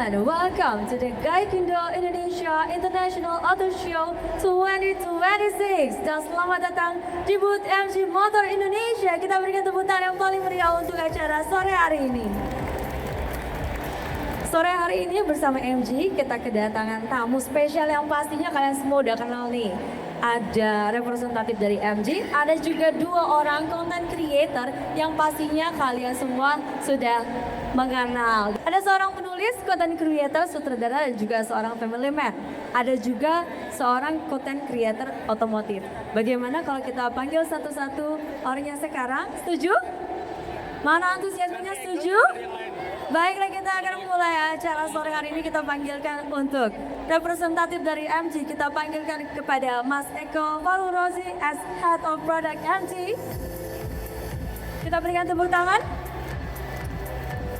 gentlemen, welcome to the Gaikindo Indonesia International Auto Show 2026. Dan selamat datang di booth MG Motor Indonesia. Kita berikan tepuk tangan yang paling meriah untuk acara sore hari ini. Sore hari ini bersama MG kita kedatangan tamu spesial yang pastinya kalian semua udah kenal nih. Ada representatif dari MG, ada juga dua orang content creator yang pastinya kalian semua sudah mengenal. Ada seorang penulis, content creator, sutradara, dan juga seorang family man. Ada juga seorang content creator otomotif. Bagaimana kalau kita panggil satu-satu orangnya sekarang? Setuju? Mana antusiasmenya, setuju? Baiklah, kita akan mulai acara sore hari ini. Kita panggilkan untuk representatif dari MG. Kita panggilkan kepada Mas Eko Falurozi as Head of Product MG. Kita berikan tepuk tangan.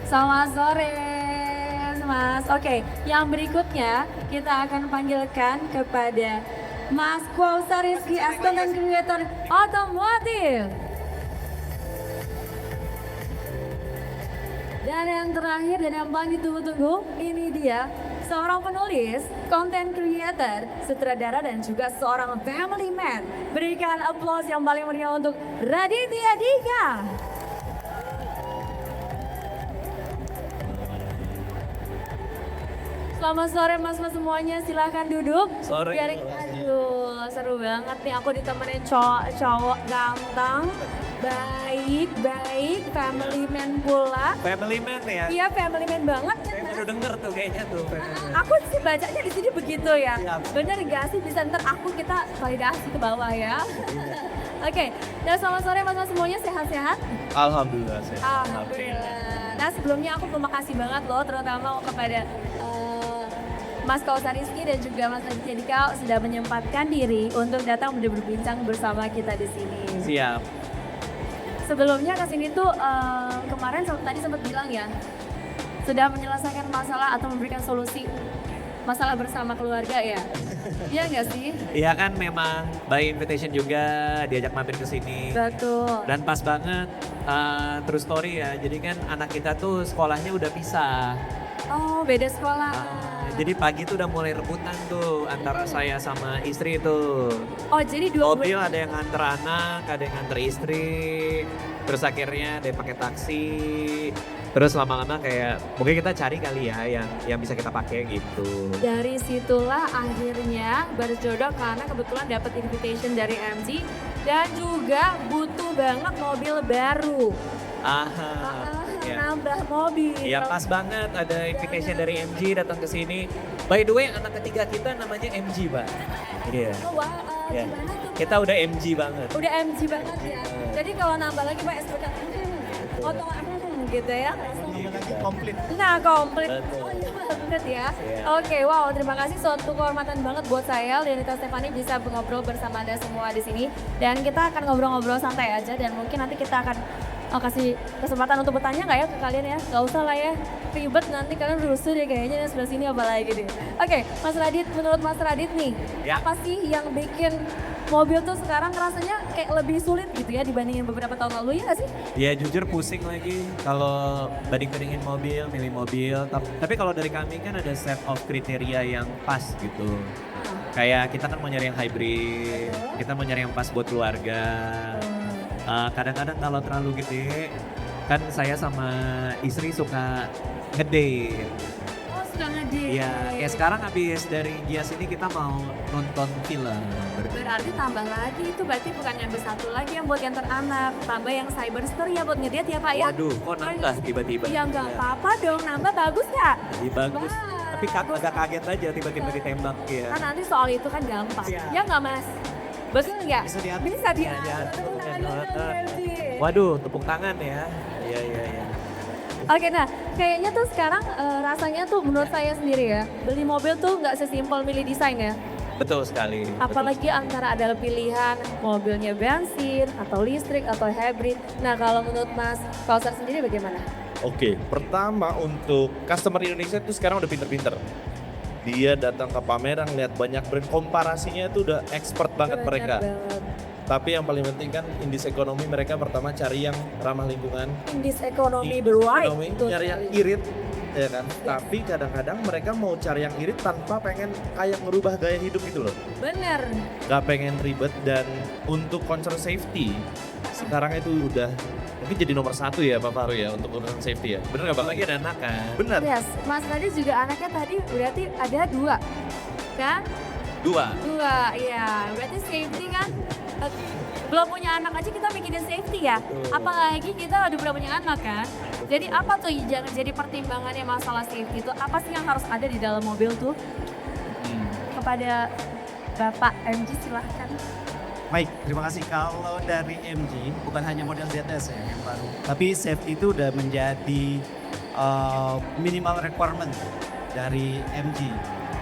Selamat sore, Mas. Oke, yang berikutnya kita akan panggilkan kepada Mas Kwausa Rizky as Content Creator Otomotif. Dan yang terakhir dan yang paling ditunggu-tunggu, ini dia seorang penulis, content creator, sutradara, dan juga seorang family man. Berikan aplaus yang paling meriah untuk Raditya Dika. Selamat sore mas-mas semuanya, silahkan duduk. Sore. Aduh, seru banget nih, aku ditemenin cowok ganteng, baik, family man pula. Family man ya? Iya, family man banget. Saya baru denger tuh kayaknya tuh. Aku sih bacanya di sini begitu ya. Siap. Bener gak sih? Bisa ntar kita validasi ke bawah ya. Oke, dan selamat sore mas-mas semuanya, sehat-sehat? Alhamdulillah sehat. Alhamdulillah. Nah sebelumnya aku terima kasih banget loh, terutama kepada Mas Kwausa Rizky dan juga Mas Raditya Dika sudah menyempatkan diri untuk datang berbincang bersama kita di sini. Siap. Sebelumnya kesini tuh kemarin tadi sempat bilang ya, sudah menyelesaikan masalah atau memberikan solusi masalah bersama keluarga ya. Iya nggak sih? Iya kan memang by invitation juga diajak mampir ke sini. Betul. Dan pas banget true story ya. Jadi kan anak kita tuh sekolahnya udah pisah. Oh beda sekolah. Jadi pagi tuh udah mulai rebutan tuh antara saya sama istri tuh. Oh jadi dua Mobil ada yang nganter anak, ada yang nganter istri. Terus akhirnya ada yang pakai taksi. Terus lama-lama kayak mungkin kita cari kali ya yang bisa kita pakai gitu. Dari situlah akhirnya berjodoh karena kebetulan dapat invitation dari MG dan juga butuh banget mobil baru. Ya. Nambah mobil. Ya pas banget ada invitation dari MG datang ke sini. By the way anak ketiga kita namanya MG, Pak. Iya. Oh, wah, Ya. gimana tuh? Kita udah MG banget. Udah MG banget ya. Jadi kalau nambah lagi Pak SPK otong gitu ya. Komplit. Nah, komplit. Betul. Oh iya banget ya. Iya. Oke, wow, terima kasih, suatu kehormatan banget buat saya Leonita Stefani bisa ngobrol bersama Anda semua di sini. Dan kita akan ngobrol-ngobrol santai aja dan mungkin nanti kita akan kasih kesempatan untuk bertanya nggak ya ke kalian ya? Nggak usah lah ya, ribet nanti kalian rusuh deh kayaknya sebelah sini apalagi deh. Oke, Mas Radit, menurut Mas Radit nih, Ya. apa sih yang bikin mobil tuh sekarang rasanya kayak lebih sulit gitu ya dibandingin beberapa tahun lalu, ya nggak sih? Ya jujur pusing lagi kalau banding-bandingin mobil, milih mobil. Tapi kalau dari kami kan ada set of kriteria yang pas gitu. Kayak kita kan mau nyari yang hybrid, kita mau nyari yang pas buat keluarga. Kadang-kadang kalau terlalu gede, kan saya sama istri suka ngedate. Oh, sudah ngedate. Ya sekarang habis dari Gias ini kita mau nonton film. Berarti tambah lagi, itu berarti bukan nyampe satu lagi yang buat nganter anak, tambah yang cyberster ya buat ngedate ya Pak ya? Waduh, kok nambah tiba-tiba? Ya nggak apa-apa dong, nambah bagus nggak? Jadi bagus. Wah, Tapi agak kaget aja tiba-tiba ditembak ya. Kan nanti soal itu kan gampang, Siap. ya nggak Mas? Betul nggak? Bisa diatur. Bisa Iya, diatur. diatur. Tepuk tangan dulu dong, Melji. Waduh, tepuk tangan ya. Iya. Oke, nah kayaknya tuh sekarang rasanya tuh menurut saya sendiri ya, beli mobil tuh nggak sesimpel milih desain ya. Betul sekali. Apalagi antara ada pilihan mobilnya bensin atau listrik atau hybrid. Nah kalau menurut Mas Kwausa sendiri bagaimana? Oke, pertama untuk customer Indonesia itu sekarang udah pinter-pinter. Dia datang ke pameran, lihat banyak brand, komparasinya itu udah expert banget mereka. Banget. Tapi yang paling penting kan indeks ekonomi mereka pertama cari yang ramah lingkungan. Indeks ekonomi the right. Ekonomi, Betul nyari yang sekali. irit, ya kan. Tapi kadang-kadang mereka mau cari yang irit tanpa pengen kayak ngerubah gaya hidup gitu loh. Bener. Gak pengen ribet, dan untuk concern safety sekarang itu udah mungkin jadi nomor 1 ya Pak Faru ya untuk urusan safety ya. Bener gak Bang? Apalagi ada anak kan. Bener. Yes, Mas Radit juga anaknya tadi berarti ada 2, kan? 2, iya. Berarti safety kan, belum punya anak aja kita mikirin safety ya. Apalagi kita udah punya anak kan. Jadi apa tuh jangan jadi pertimbangannya masalah safety itu? Apa sih yang harus ada di dalam mobil tuh? Kepada Bapak MG silahkan. Baik, terima kasih. Kalau dari MG, bukan hanya model ZS ya yang baru, tapi safety itu udah menjadi minimal requirement dari MG.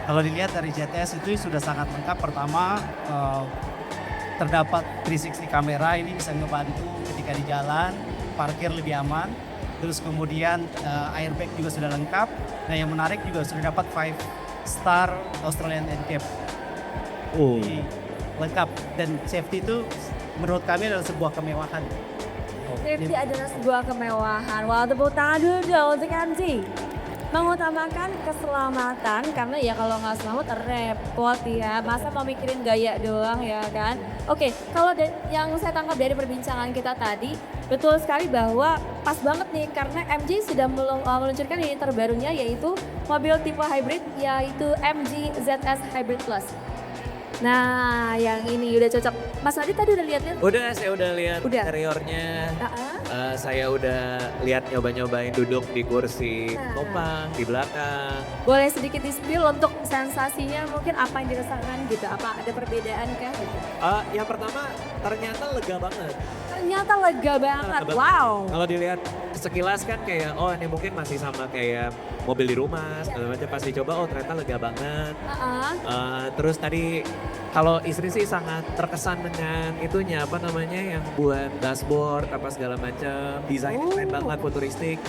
Kalau dilihat dari ZS itu sudah sangat lengkap. Pertama, terdapat 360 kamera, ini bisa ngebantu ketika di jalan, parkir lebih aman. Terus kemudian airbag juga sudah lengkap. Nah yang menarik juga sudah dapat 5-star Australian NCAP. Jadi, lengkap, dan safety itu menurut kami adalah sebuah kemewahan. Safety adalah sebuah kemewahan. Wah, tepuk tangan dulu dong untuk MG. Mengutamakan keselamatan, karena ya kalau nggak selamat repot ya. Masa mau mikirin gaya doang ya kan? Oke, kalau yang saya tangkap dari perbincangan kita tadi, betul sekali bahwa pas banget nih karena MG sudah meluncurkan ini terbarunya yaitu mobil tipe hybrid yaitu MG ZS Hybrid Plus. Nah, yang ini udah cocok. Mas Radit tadi udah lihat-lihat? Udah, saya udah lihat Udah. interiornya. Saya udah lihat nyoba-nyobain duduk di kursi topang di belakang. Boleh sedikit di-spill untuk sensasinya mungkin apa yang dirasakan gitu? Apa ada perbedaan kah? Yang pertama ternyata lega banget. Ternyata lega banget, Lega banget. wow. Kalau dilihat sekilas kan kayak oh ini mungkin masih sama kayak mobil di rumah segala macam, pas dicoba oh ternyata lega banget. Terus tadi kalau istri sih sangat terkesan dengan itunya apa namanya yang buat dashboard apa segala macam, desainnya keren banget, futuristik.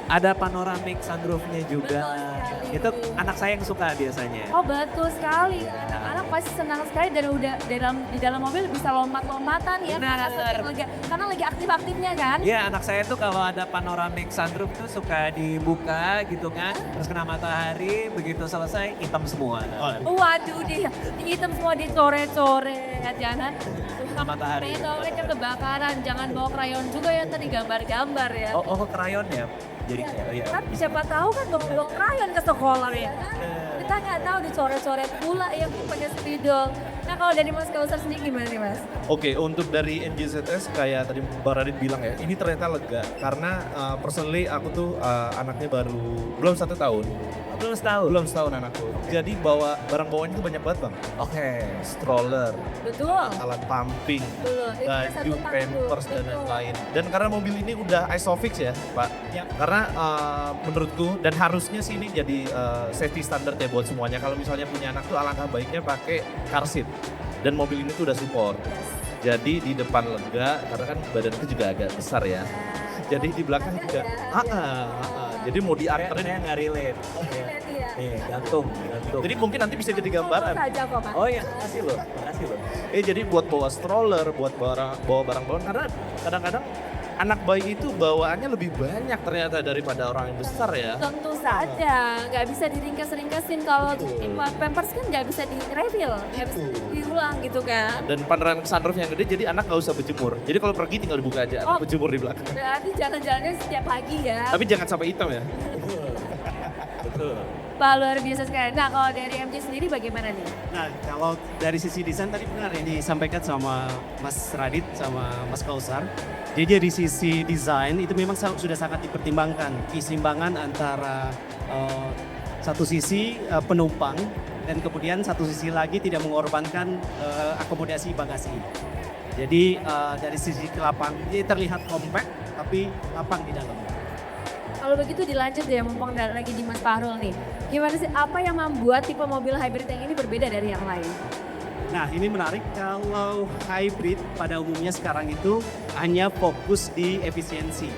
Ada panoramic sunroofnya juga. Betul sekali. Itu anak saya yang suka biasanya. Oh betul sekali, anak-anak pasti senang sekali dan udah di dalam mobil bisa lompat-lompatan ya. Benar. Karena lagi aktif-aktifnya kan. Iya, anak saya tuh kalau ada panoramic sunroof tuh suka dibuka gitu kan, terus kena matahari, begitu selesai hitam semua. Waduh, hitam semua dicoret-coret, jangan. Kena matahari. Pengen kan kebakaran, jangan bawa krayon juga ya tadi gambar-gambar ya. Oh krayon ya. Jadi ya. Kan siapa tahu kan bawa krayon ke sekolah ya kan. Kita nggak tahu dicoret-coret pula ya pakai spidol. Nah kalau dari Mas Kausar sendiri gimana nih Mas? Oke, untuk dari NGZS kayak tadi Mbak Radit bilang ya, ini ternyata lega karena personally aku tuh anaknya baru belum 1 tahun. Belum setahun. Belum setahun anakku. Jadi bawa barang bawaan itu banyak banget Bang. Oke. Stroller, Betul. alat pumping, Betul. Itu baju, satu tanggung. pampers dan Betul. lain-lain. Dan karena mobil ini udah ISOFIX ya Pak. Ya. Karena menurutku dan harusnya sih ini jadi safety standard ya buat semuanya. Kalau misalnya punya anak tuh alangkah baiknya pakai car seat. Dan mobil ini tuh udah support. Jadi di depan lega karena kan badanku juga agak besar ya. Jadi di belakang juga. Jadi mau dianterin. Saya nggak relate. Nih, gantung. Jadi mungkin nanti bisa jadi gambaran. Foto saja kok Mas. Oh iya, makasih loh. Jadi buat bawa stroller, buat bawa barang bawaan karena kadang-kadang anak bayi itu bawaannya lebih banyak ternyata daripada orang yang besar ya. Tentu saja, nggak bisa diringkas-ringkasin kalau pampers kan nggak bisa di-refill, nggak bisa diulang gitu kan. Dan paneran sunroof yang gede jadi anak nggak usah berjemur. Jadi kalau pergi tinggal dibuka aja, anak berjemur di belakang. Berarti jalan-jalannya setiap pagi ya. Tapi jangan sampai hitam ya. Betul. Wah luar biasa sekali. Nah kalau dari MG sendiri bagaimana nih? Nah, kalau dari sisi desain tadi benar yang disampaikan sama Mas Radit sama Mas Kausar. Jadi dari sisi desain itu memang sudah sangat dipertimbangkan keseimbangan antara satu sisi penumpang dan kemudian satu sisi lagi tidak mengorbankan akomodasi bagasi. Jadi dari sisi lapang ini terlihat compact tapi lapang di dalam. Kalau begitu dilanjut ya, mumpung lagi di Mas Fahrul nih. Gimana sih, apa yang membuat tipe mobil hybrid yang ini berbeda dari yang lain? Nah ini menarik, kalau hybrid pada umumnya sekarang itu hanya fokus di efisiensi.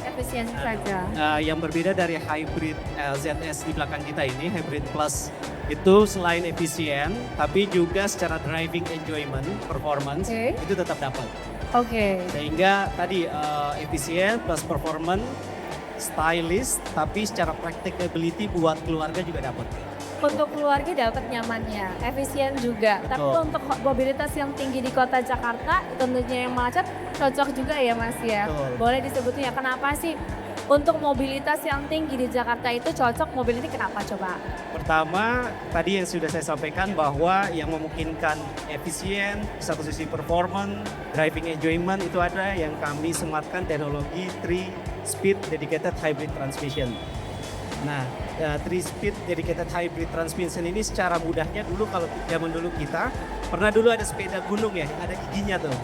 Efisiensi saja. Yang berbeda dari hybrid ZS di belakang kita ini, hybrid plus itu selain efisien, tapi juga secara driving enjoyment, performance, itu tetap dapat. Oke. Sehingga tadi efisien plus performance stylish, tapi secara practicability buat keluarga juga dapat. Untuk keluarga dapat nyamannya, efisien juga. Tapi Betul. untuk mobilitas yang tinggi di kota Jakarta, tentunya yang macet, cocok juga ya Mas ya. Betul. Boleh disebutnya kenapa sih untuk mobilitas yang tinggi di Jakarta itu cocok mobil ini kenapa coba? Pertama, tadi yang sudah saya sampaikan bahwa yang memungkinkan efisien, satu sisi performance, driving enjoyment itu ada yang kami sematkan teknologi 3-speed dedicated hybrid transmission. Nah, 3-speed dedicated hybrid transmission ini secara mudahnya dulu kalau zaman dulu kita pernah dulu ada sepeda gunung ya, ada giginya tuh.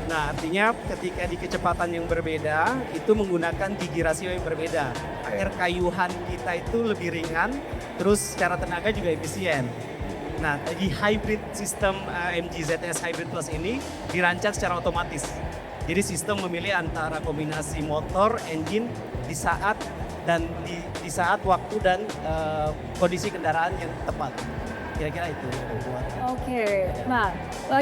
Nah, artinya ketika di kecepatan yang berbeda itu menggunakan gigi rasio yang berbeda. Agar kayuhan kita itu lebih ringan, terus secara tenaga juga efisien. Nah, di hybrid sistem MG ZS Hybrid Plus ini dirancang secara otomatis. Jadi sistem memilih antara kombinasi motor, engine di saat di saat waktu dan kondisi kendaraan yang tepat. Kira-kira itu yang membuat. Oke, nah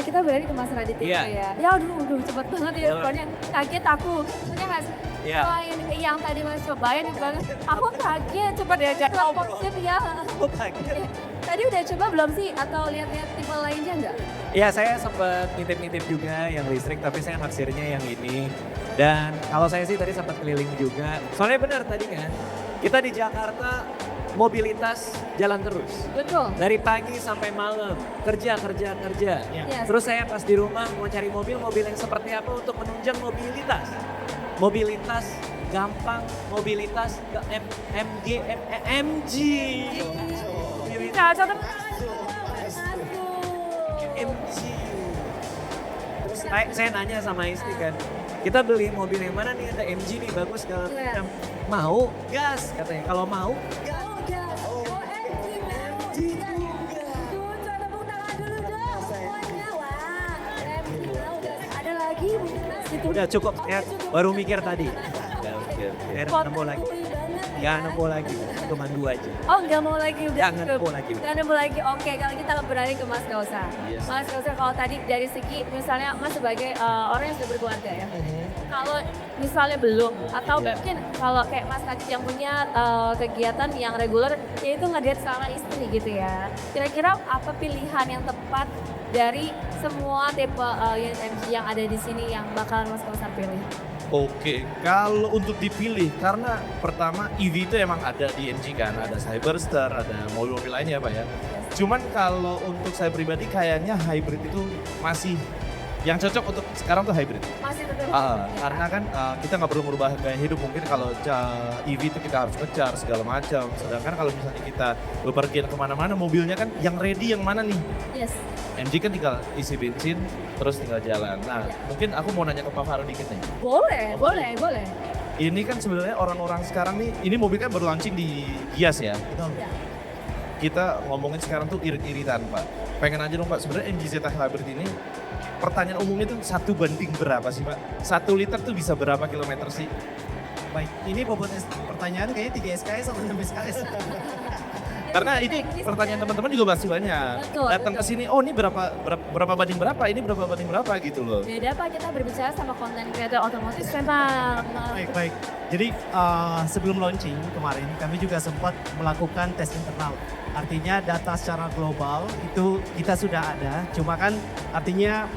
kita balik ke Mas Radit Iya. ya. Ya aduh cepet banget ya, pokoknya kaget aku. Punya nggak sih? Iya. Wah, yang tadi Mas cobain banget. Aku kaget, cepet ya, jadi opposite ya. Tadi udah coba belum sih? Atau lihat-lihat tipe lainnya nggak? Ya saya sempat ngintip-ngintip juga yang listrik, tapi saya naksirnya yang ini. Dan kalau saya sih tadi sempat keliling juga. Soalnya benar tadi kan, kita di Jakarta mobilitas jalan terus. Betul. Dari pagi sampai malam, kerja. Yes. Terus saya pas di rumah mau cari mobil yang seperti apa untuk menunjang mobilitas. Mobilitas gampang, mobilitas ke MG. Nah, contoh MG. Terus saya nanya sama istri kan, kita beli mobil yang mana nih, ada MG nih bagus segala Iya. macam. Mau gas katanya, kalau mau ada lagi itu udah cukup ya, baru mikir tadi. Biar nemu lagi. Ya nemu lagi, cuma 2 aja. Oh nggak mau lagi udah Jangan cukup. mau lagi. Nggak nemu lagi. Oke, kalau kita beralih ke Mas Kausa. Yes. Mas Kausa kalau tadi dari segi misalnya Mas sebagai orang yang sudah berkeluarga ya. Kalau misalnya belum atau mungkin kalau kayak Mas tadi yang punya kegiatan yang reguler yaitu ngedate sama istri gitu ya. Kira-kira apa pilihan yang tepat dari semua tipe unit MG yang ada di sini yang bakalan Mas Kausa pilih? Oke, kalau untuk dipilih, karena pertama EV itu emang ada di MG kan, ada Cyberster, ada mobil-mobil lainnya Pak ya. Cuman kalau untuk saya pribadi kayaknya hybrid itu masih yang cocok untuk sekarang tuh hybrid. Masih tetap. Karena kan kita nggak perlu merubah gaya hidup, mungkin kalau EV itu kita harus ngejar segala macam. Sedangkan kalau misalnya kita bepergian kemana-mana, mobilnya kan yang ready yang mana nih? Yes. MG kan tinggal isi bensin, terus tinggal jalan. Nah, mungkin aku mau nanya ke Pak Faro dikit nih. Boleh. Ini kan sebenarnya orang-orang sekarang nih, ini mobil kan baru launching di Gias ya. Ya. Kita ngomongin sekarang tuh irit-iritan Pak. Pengen aja dong Pak, sebenarnya MG ZS Hybrid ini pertanyaan umumnya tuh 1 banding berapa sih Pak? 1 liter tuh bisa berapa kilometer sih? Baik, ini bobot pertanyaan kayaknya 3 SKS atau 6 SKS. Karena ini pertanyaan teman-teman juga masih banyak. Betul, Datang ke betul. sini, oh ini berapa banding berapa, ini berapa banding berapa gitu loh. Beda Pak, kita berbicara sama konten kreator otomotif memang. Baik. Jadi sebelum launching kemarin kami juga sempat melakukan tes internal. Artinya data secara global itu kita sudah ada. Cuma kan artinya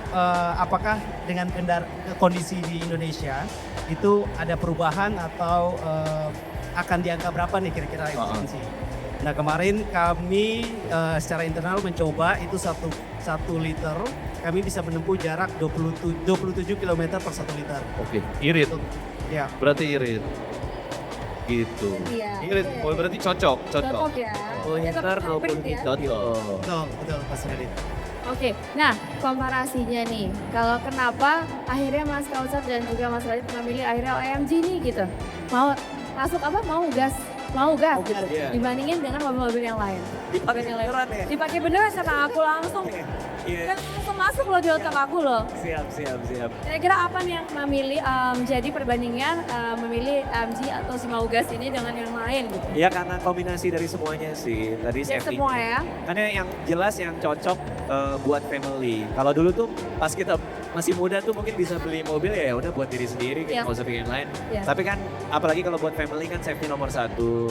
apakah dengan kondisi di Indonesia itu ada perubahan atau akan di angka berapa nih kira-kira efisiensi? Nah kemarin kami secara internal mencoba itu 1 liter kami bisa menempuh jarak 27 km per 1 liter. Oke, irit. Ya. Berarti irit. Gitu. Iya. Irit, oh, berarti cocok. Cocok ya. 10 liter 20 ya. cocok. Betul Mas Radit. Oke, nah komparasinya nih, kalau kenapa akhirnya Mas Kausar dan juga Mas Radit memilih akhirnya OMG nih gitu? Mau masuk apa? Mau gas Iya. dibandingin dengan mobil-mobil yang lain. Dipakai beneran ya? Dipakai beneran sama aku langsung. Iya. Dan langsung masuk loh di otak aku loh. Siap. Kira-kira apa nih yang memilih menjadi perbandingan memilih MG atau si mau gas ini dengan yang lain gitu? Ya karena kombinasi dari semuanya sih. Tadi Ya safety. semua ya. Karena yang jelas yang cocok buat family. Kalau dulu tuh pas kita masih muda tuh mungkin bisa beli mobil ya udah buat diri sendiri, Iya. nggak usah bikin lain. Iya. Tapi kan apalagi kalau buat family kan safety nomor satu.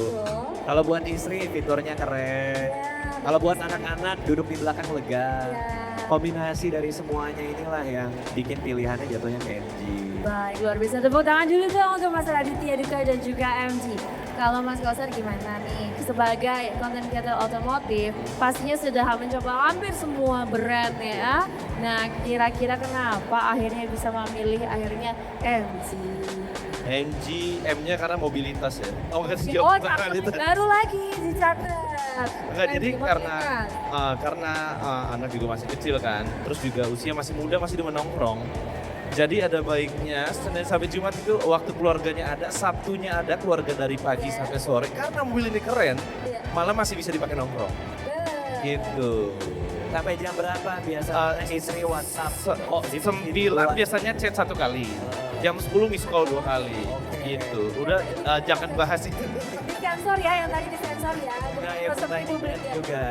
Kalau buat istri fiturnya keren. Kalau buat anak-anak duduk di belakang lega. Kombinasi dari semuanya inilah yang bikin pilihannya jatuhnya ke MG. Baik, luar biasa. Tepuk tangan dulu dong untuk Mas Raditya Dika dan juga MG. Kalau Mas Kausar gimana nih? Sebagai content creator otomotif, pastinya sudah mencoba hampir semua brand ya. Nah, kira-kira kenapa akhirnya bisa memilih akhirnya MG? MG, M-nya karena mobilitas ya. Oh, enggak sih, Oh, bukan itu. baru lagi dicatat. Enggak, jadi MG karena mobilitas. anak juga masih kecil kan, terus juga usia masih muda, masih demen nongkrong. Jadi ada baiknya Senin sampai Jumat itu waktu keluarganya ada, Sabtunya ada keluarga dari pagi sampai sore. Karena mobil ini keren, malah masih bisa dipakai nongkrong. Gitu. Sampai jam berapa biasa istri WhatsApp? Oh, di 9 biasanya chat 1 kali. Jam 10 miss call 2 kali. Gitu. Udah jangan bahas itu. Disensor ya, yang tadi disensor ya. Nah, ya, Resep pertanyaan publik ya. juga.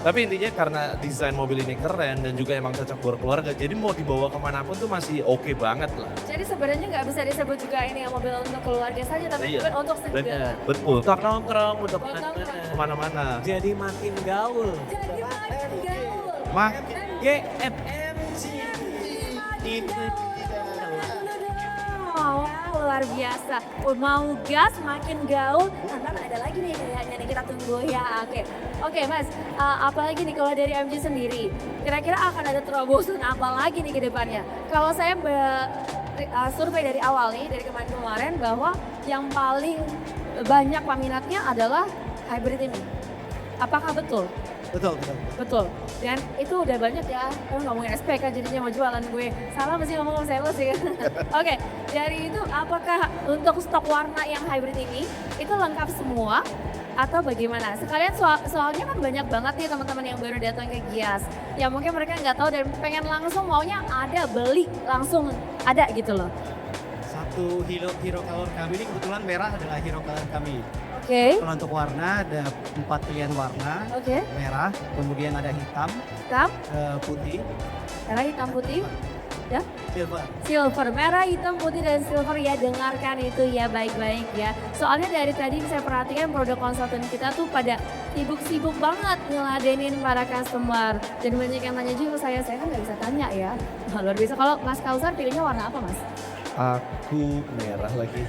Tapi intinya karena desain mobil ini keren dan juga emang cocok buat keluarga, jadi mau dibawa kemanapun tuh masih oke banget lah. Jadi sebenarnya nggak bisa disebut juga ini ya mobil untuk keluarga saja, tapi Iya. juga untuk segala. Benar. Betul. Untuk nongkrong, untuk Untuk mana-mana. Kemana-mana. Jadi makin gaul. Jadi makin gaul. Mah, GFMG. Itu Wow, luar biasa. Mau gas makin gaul, ntar ada lagi nih kayaknya nih kita tunggu ya. Oke Mas, apalagi nih kalau dari MG sendiri, kira-kira akan ada terobosan apa lagi nih ke depannya? Kalau saya survei dari awal nih, dari kemarin bahwa yang paling banyak peminatnya adalah hybrid ini. Apakah betul? Betul, betul. Betul. Dan itu udah banyak ya. Kamu ngomongin SPK jadinya mau jualan gue. Salah masih ngomong sales ya. Oke, dari itu apakah untuk stok warna yang hybrid ini itu lengkap semua atau bagaimana? Sekalian soalnya kan banyak banget nih teman-teman yang baru datang ke Gias. Ya mungkin mereka nggak tahu dan pengen langsung maunya ada beli langsung ada gitu loh. Satu hero color kami ini kebetulan merah adalah hero color kami. Oke. Kalau untuk warna ada 4 pilihan warna. Oke. Merah, kemudian ada hitam, Hitam, putih, merah, hitam, putih. Ya. silver. Silver, merah, hitam, putih, dan silver ya, dengarkan itu ya baik-baik ya. Soalnya dari tadi saya perhatikan produk konsultan kita tuh pada sibuk-sibuk banget ngeladenin para customer. Dan banyak yang tanya juga saya kan nggak bisa tanya ya. Wah, luar biasa. Kalau Mas Kausar pilihnya warna apa Mas? aku merah lagi.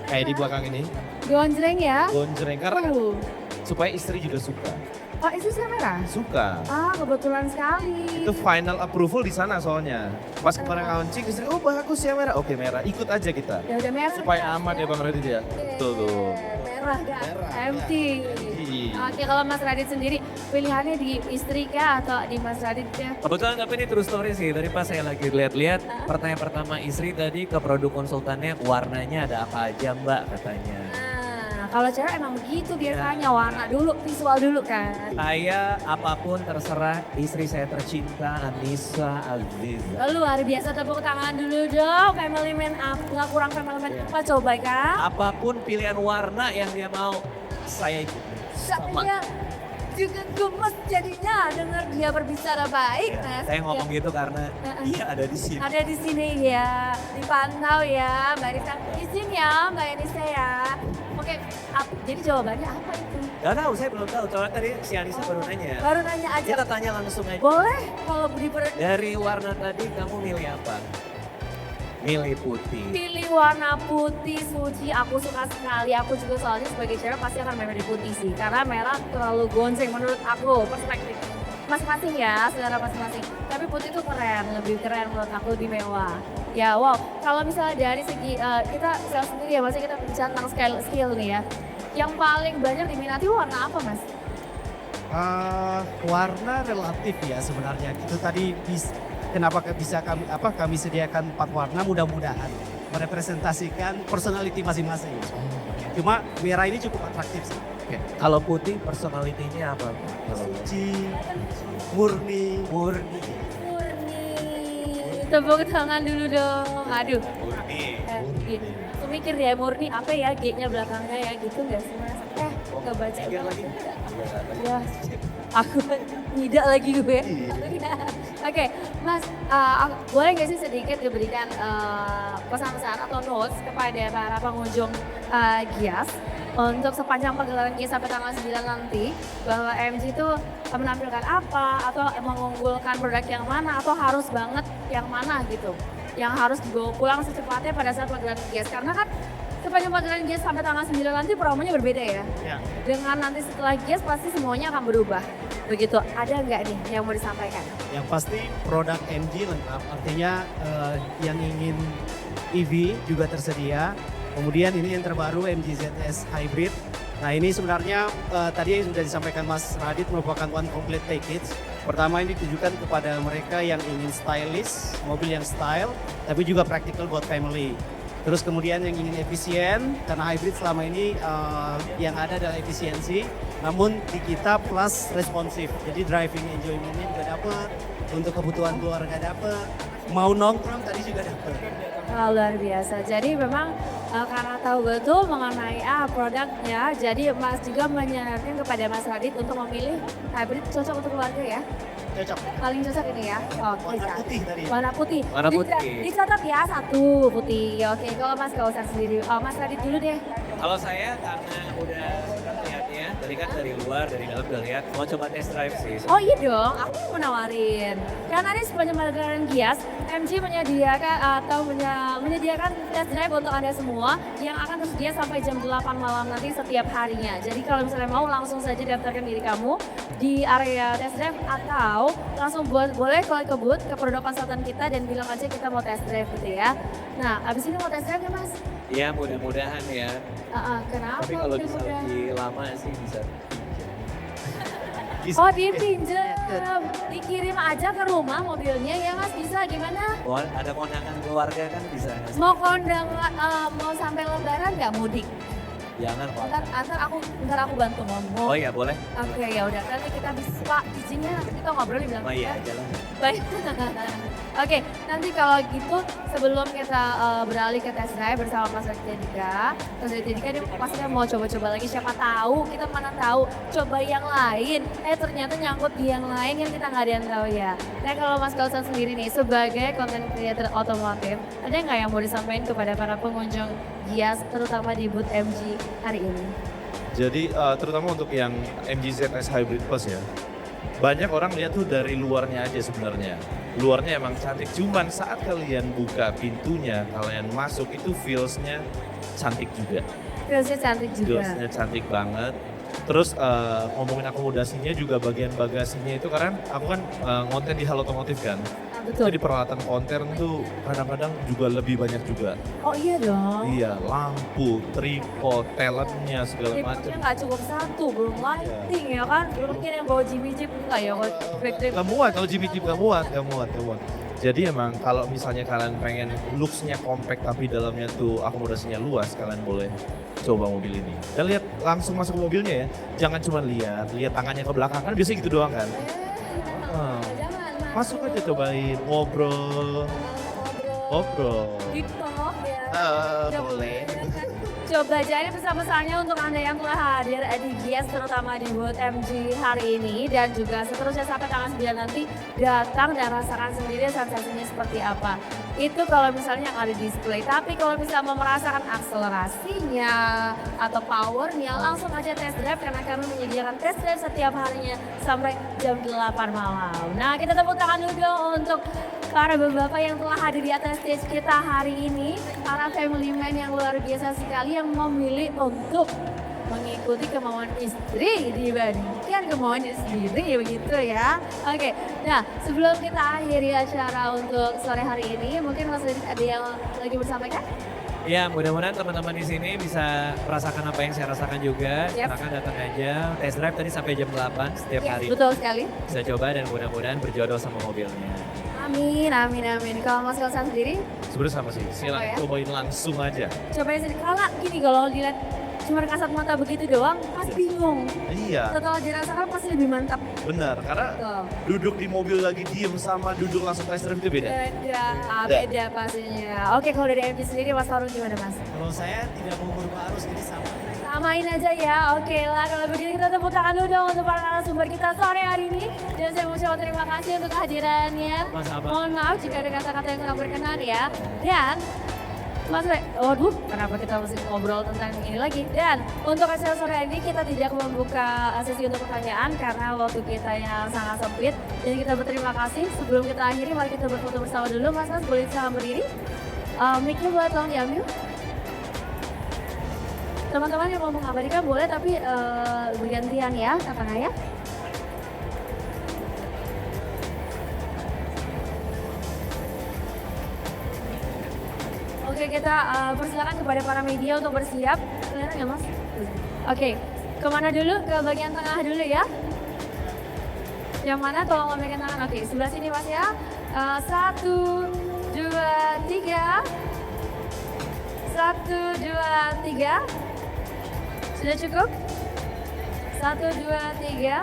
Kayak di belakang ini, Gonjreng ya? gonjreng karena supaya istri juga suka. Oh itu saya merah? Suka. Ah kebetulan sekali. Itu final approval di sana soalnya. Pas kemarin launching, istri, oh bagus ya merah. Oke merah, ikut aja kita. Ya udah merah. Supaya aman ya Bang Radit ya. Betul tuh. Merah kan? Empty. Oke kalau Mas Radit sendiri pilihannya di istri kah atau di Mas Radit kah? Kebetulan tapi ini true story sih. Tadi pas saya lagi lihat-lihat, pertanyaan pertama istri tadi ke produk konsultannya warnanya ada apa aja Mbak katanya. Nah, kalau cewek emang begitu biasanya warna dulu, visual dulu kan. Saya apapun terserah istri saya tercinta Anissa Aziza. Luar biasa, tepuk tangan dulu dong. Family man up, nggak kurang family man apa coba kan? Apapun pilihan warna yang dia mau, saya ikut. Sama. Saya juga gemes jadinya dengar dia berbicara baik. Nah, Saya ngomong gitu karena dia ada di sini. ada di sini ya, dipantau ya Mbak Anissa. Izin ya Mbak Anissa ya. Oke, jadi jawabannya apa itu? Gak tahu, saya belum tahu. Soalnya tadi si Anissa baru nanya. Baru nanya aja. Kita tanya langsung aja. Boleh kalau Dari warna tadi kamu milih apa? Milih putih. pilih warna putih, Suci, aku suka sekali. Aku juga soalnya sebagai cewek pasti akan memilih putih sih. Karena merah terlalu gonjreng menurut aku, perspektif. Masing-masing ya, selera masing-masing. Tapi putih itu keren, lebih keren menurut aku, lebih mewah. Ya wow, kalau misalnya dari segi, kita sales sendiri ya, maksudnya kita bicara tentang skill nih ya. Yang paling banyak diminati warna apa mas? Warna relatif ya sebenarnya. Itu tadi kenapa bisa kami sediakan 4 warna, mudah-mudahan merepresentasikan personality masing-masing. Cuma merah ini cukup atraktif sih. Kalau putih personalitinya apa? Suci, murni. Murni. Tepuk tangan dulu dong. Aduh. Murni. Aku mikir ya murni apa ya G-nya belakangnya ya gitu nggak sih mas? Nggak baca. Mikir lagi. Ya, aku Tidak lagi gue. Iya. Oke, Mas, boleh nggak sih sedikit diberikan pesan-pesan atau notes kepada para pengunjung Gias untuk sepanjang pagelaran Gias sampai tanggal 9 nanti, bahwa MG itu menampilkan apa atau mengunggulkan produk yang mana atau harus banget yang mana gitu, yang harus dibawa pulang secepatnya pada saat pagelaran Gias, karena kan sepanjang pagelaran Gias sampai tanggal 9 nanti promonya berbeda ya. Ya. Dengan nanti setelah Gias pasti semuanya akan berubah. Begitu, ada nggak nih yang mau disampaikan? Yang pasti produk MG lengkap, artinya yang ingin EV juga tersedia. Kemudian ini yang terbaru MG ZS Hybrid. Nah ini sebenarnya tadi yang sudah disampaikan Mas Radit merupakan one complete package. Pertama ini ditujukan kepada mereka yang ingin stylish, mobil yang style, tapi juga practical buat family. Terus kemudian yang ingin efisien, karena hybrid selama ini yang ada adalah efisiensi, namun di kita plus responsif. Jadi driving enjoyment-nya juga dapat, untuk kebutuhan keluarga dapat, mau nongkrong tadi juga dapat. Luar biasa. Jadi memang karena tahu betul mengenai produknya, jadi Mas juga menyarankan kepada Mas Radit untuk memilih hybrid cocok untuk keluarga ya. Cocok. Paling cocok ini ya. Oke. Warna putih tadi. Warna putih. Warna putih. Dicatat ya, satu putih. Oke, kalau Mas Kausar sendiri, Mas Radit dulu deh. Kalau saya karena udah lihatnya, tadi kan dari luar, dari dalam udah lihat, mau coba test drive sih. Oh iya dong, aku mau nawarin. Karena ini sepanjang pagelaran Gias, MG menyediakan atau menyediakan test drive untuk Anda semua yang akan tersedia sampai jam 8 malam nanti setiap harinya. Jadi kalau misalnya mau langsung saja daftarkan diri kamu di area test drive atau langsung boleh call ke booth, ke produk konsultan kita dan bilang aja kita mau test drive gitu ya. Nah, abis ini mau test drive ya Mas? Ya mudah-mudahan ya. Kenapa? Tapi kalau bisa mudah-mudahan? lebih lama sih bisa. Oh dipinjam, dikirim aja ke rumah mobilnya ya Mas, bisa gimana? Wah, ada kondangan keluarga kan bisa. Mau kondangan, mau sampai lebaran nggak mudik? Jangan Pak. Ntar aku bantu ngomong. Oh iya boleh. Oke ya udah, nanti kita bisa Pak izinnya nanti kita ngobrol di belakang. Oh iya ya. jalan. Baik. Oke, nanti kalau gitu sebelum kita beralih ke test drive bersama Mas Raditya, Mas Raditya dia pasti mau coba-coba lagi, siapa tahu kita mana tahu coba yang lain, ternyata nyangkut di yang lain yang kita nggak ada yang tahu ya. Nah kalau Mas Kausan sendiri nih sebagai content creator otomotif, ada nggak yang mau disampaikan kepada para pengunjung Gias terutama di booth MG hari ini? Jadi terutama untuk yang MG ZS Hybrid Plus ya, banyak orang lihat tuh dari luarnya aja sebenarnya. Luarnya emang cantik, cuman saat kalian buka pintunya, kalian masuk itu feels-nya cantik juga. Feelsnya cantik juga. Feels-nya cantik banget. Terus ngomongin akomodasinya juga bagian bagasinya itu, karena aku kan ngonten di Halo Otomotif kan. Betul. Jadi peralatan konten tuh kadang-kadang juga lebih banyak juga. Oh iya dong. Iya, lampu, tripod, talentnya segala macam. Tripodnya nggak cukup satu, belum lighting ya kan? Belum mungkin yang bawa Jimmy Jeep enggak ya? Gak muat, kalau Jimmy Jeep gak muat. Jadi emang kalau misalnya kalian pengen looks-nya compact tapi dalamnya tuh akomodasinya luas, kalian boleh coba mobil ini. Dan lihat langsung masuk ke mobilnya ya. Jangan cuma lihat tangannya ke belakang, kan biasanya gitu doang kan. Masuk aja cobain, ngobrol. TikTok ya. Boleh. Coba jadi pesan-pesannya untuk Anda yang telah hadir di Gias terutama di booth MG hari ini dan juga seterusnya sampai tanggal 9 nanti datang dan rasakan sendiri sensasinya seperti apa. Itu kalau misalnya yang ada di display, tapi kalau bisa mau merasakan akselerasinya atau powernya langsung aja test drive karena kami menyediakan test drive setiap harinya sampai jam 8 malam. Nah kita tepuk tangan dulu dong untuk para bapak-bapak yang telah hadir di atas stage kita hari ini, para family man yang luar biasa sekali yang memilih untuk mengikuti kemauan istri dibandingkan kemauannya sendiri begitu ya. Oke, nah sebelum kita akhiri acara untuk sore hari ini, mungkin Mas Radit ada yang lagi bersampaikan? Ya mudah-mudahan teman-teman di sini bisa merasakan apa yang saya rasakan juga. Yep. Silakan datang aja. Test drive tadi sampai jam 8 setiap Ya, hari. betul sekali. Bisa coba dan mudah-mudahan berjodoh sama mobilnya. Amin, amin, amin. Kalau Mas Kausan sendiri, Sebenarnya sama sih, Oh ya? silakan cobain langsung aja. cobain sendiri. Kalau gini, kalau dilihat cuma kasat mata begitu doang, pasti bingung. Iya, Setelah dirasakan pasti lebih mantap. benar. Karena Betul. duduk di mobil lagi diem sama duduk langsung test drive itu beda. Beda pastinya. Oke, kalau dari MG sendiri Mas Farul gimana Mas? Kalau saya tidak mau berubah arus, jadi sama. Samain aja ya, oke lah kalau begitu kita tepuk tangan dulu dong untuk para narasumber kita sore hari ini. Dan saya mengucapkan terima kasih untuk kehadirannya. Sama-sama. Mohon maaf jika ada kata-kata yang kurang berkenan ya. Dan Mas Re, waduh kenapa kita mesti ngobrol tentang ini lagi. Dan untuk acara sore hari ini kita tidak membuka sesi untuk pertanyaan karena waktu kita yang sangat sempit. Jadi kita berterima kasih. Sebelum kita akhiri mari kita berfoto bersama dulu. Mas boleh salam berdiri. Mic-nya boleh tolong diambil. Teman-teman yang mau mengabadikan boleh tapi bergantian ya katanya ya. Oke kita persilakan kepada para media untuk bersiap. Kelihatan nggak Mas? Oke, kemana dulu? Ke bagian tengah dulu ya. Yang mana tolong lambaikan tangan. Oke, sebelah sini Mas ya. 1, 2, 3. 1, 2, 3. Sudah cukup? 1, 2, 3.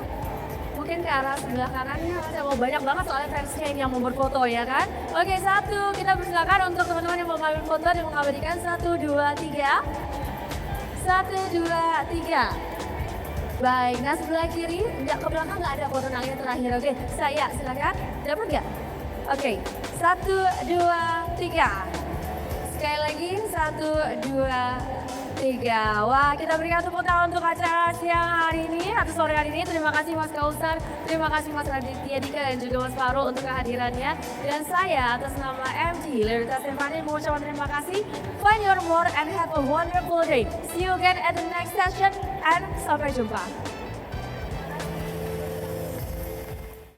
Mungkin ke arah sebelah kanannya, Mas. Mau banyak banget soalnya fansnya ini yang mau berfoto ya kan? Oke, 1. Kita persilakan untuk teman-teman yang mau mengambil foto dan mengabadikan 1, 2, 3. 1, 2, 3. Baik, nah sebelah kiri, enggak ke belakang nggak ada foto yang terakhir. Oke, saya silakan. Dapat nggak? Oke, 1, 2, 3. Sekali lagi, 1, 2, 3. Wah, kita berikan tepuk tangan untuk acara siang hari ini atau sore hari ini. Terima kasih Mas Kausar, terima kasih Mas Raditya Dika dan juga Mas Farul untuk kehadirannya. Dan saya atas nama MG Lerita Stefani mengucapkan terima kasih. Find your more and have a wonderful day. See you again at the next session and sampai jumpa.